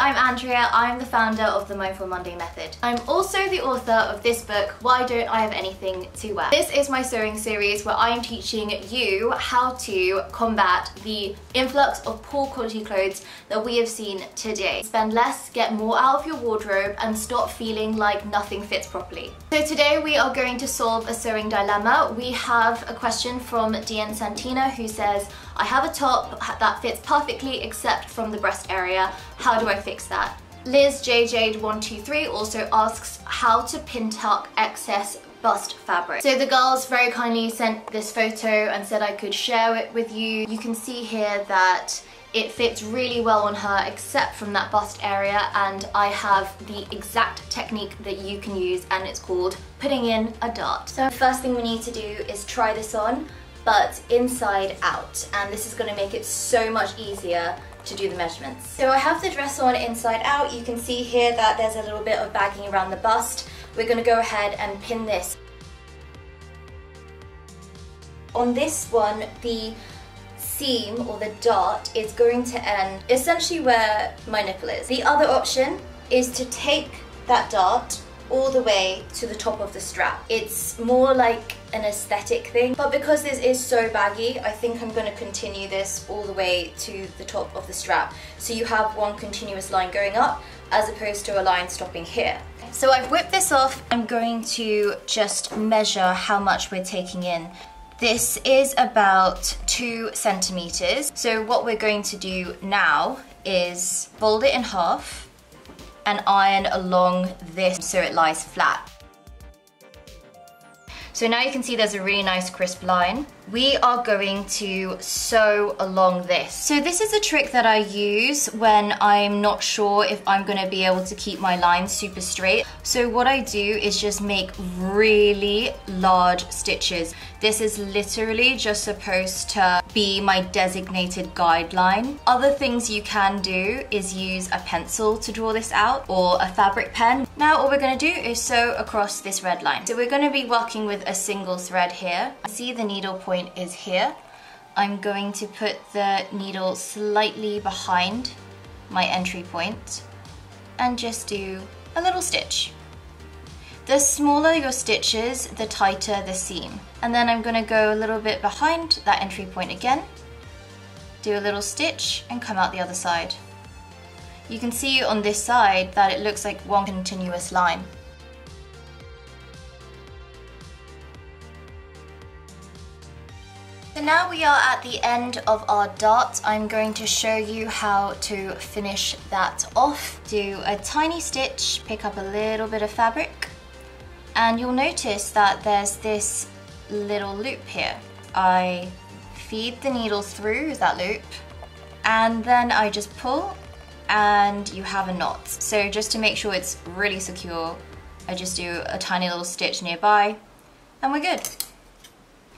I'm Andrea. I'm the founder of the Mindful Monday Method. I'm also the author of this book, Why Don't I Have Anything to Wear? This is my sewing series where I am teaching you how to combat the influx of poor quality clothes that we have seen today. Spend less, get more out of your wardrobe, and stop feeling like nothing fits properly. So today we are going to solve a sewing dilemma. We have a question from Deanne Santina who says, I have a top that fits perfectly except from the breast area. How do I fix that? Liz JJ123 also asks how to pin tuck excess bust fabric. So the girls very kindly sent this photo and said I could share it with you. You can see here that it fits really well on her except from that bust area, and I have the exact technique that you can use, and it's called putting in a dart. So the first thing we need to do is try this on, but inside out, and this is going to make it so much easier to do the measurements. So I have the dress on inside out. You can see here that there's a little bit of bagging around the bust. We're going to go ahead and pin this. On this one, the seam or the dart is going to end essentially where my nipple is. The other option is to take that dart all the way to the top of the strap. It's more like an aesthetic thing, but because this is so baggy, I think I'm going to continue this all the way to the top of the strap, so you have one continuous line going up as opposed to a line stopping here. So I've whipped this off. I'm going to just measure how much we're taking in. This is about 2 centimeters. So what we're going to do now is fold it in half and iron along this so it lies flat. So now you can see there's a really nice crisp line. We are going to sew along this. So this is a trick that I use when I'm not sure if I'm going to be able to keep my lines super straight. So what I do is just make really large stitches. This is literally just supposed to be my designated guideline. Other things you can do is use a pencil to draw this out, or a fabric pen. Now all we're going to do is sew across this red line. So we're going to be working with a single thread here. See, the needle point is here. I'm going to put the needle slightly behind my entry point and just do a little stitch. The smaller your stitches, the tighter the seam. And then I'm going to go a little bit behind that entry point again, do a little stitch and come out the other side. You can see on this side that it looks like one continuous line. So now we are at the end of our dart. I'm going to show you how to finish that off. Do a tiny stitch, pick up a little bit of fabric, and you'll notice that there's this little loop here. I feed the needle through that loop, and then I just pull and you have a knot. So just to make sure it's really secure, I just do a tiny little stitch nearby and we're good.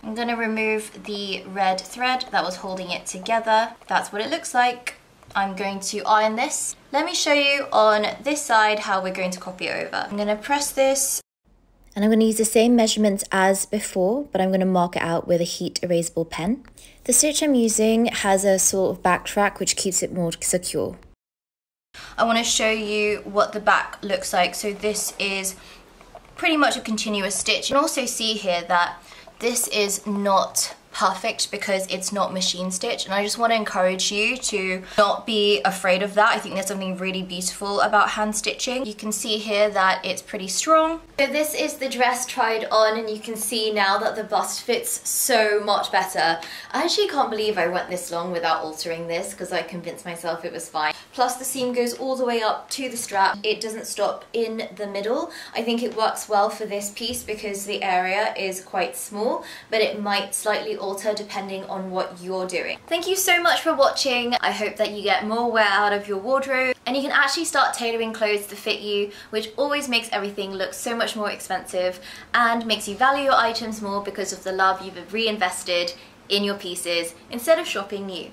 I'm going to remove the red thread that was holding it together. That's what it looks like. I'm going to iron this. Let me show you on this side how we're going to copy it over. I'm going to press this, and I'm going to use the same measurements as before, but I'm going to mark it out with a heat erasable pen. The stitch I'm using has a sort of back track which keeps it more secure. I want to show you what the back looks like. So this is pretty much a continuous stitch. You can also see here that this is not perfect because it's not machine stitch, and I just want to encourage you to not be afraid of that. I think there's something really beautiful about hand stitching. You can see here that it's pretty strong. So this is the dress tried on, and you can see now that the bust fits so much better. I actually can't believe I went this long without altering this because I convinced myself it was fine. Plus the seam goes all the way up to the strap. It doesn't stop in the middle. I think it works well for this piece because the area is quite small, but it might slightly alter depending on what you're doing. Thank you so much for watching. I hope that you get more wear out of your wardrobe and you can actually start tailoring clothes to fit you, which always makes everything look so much more expensive and makes you value your items more because of the love you've reinvested in your pieces instead of shopping new.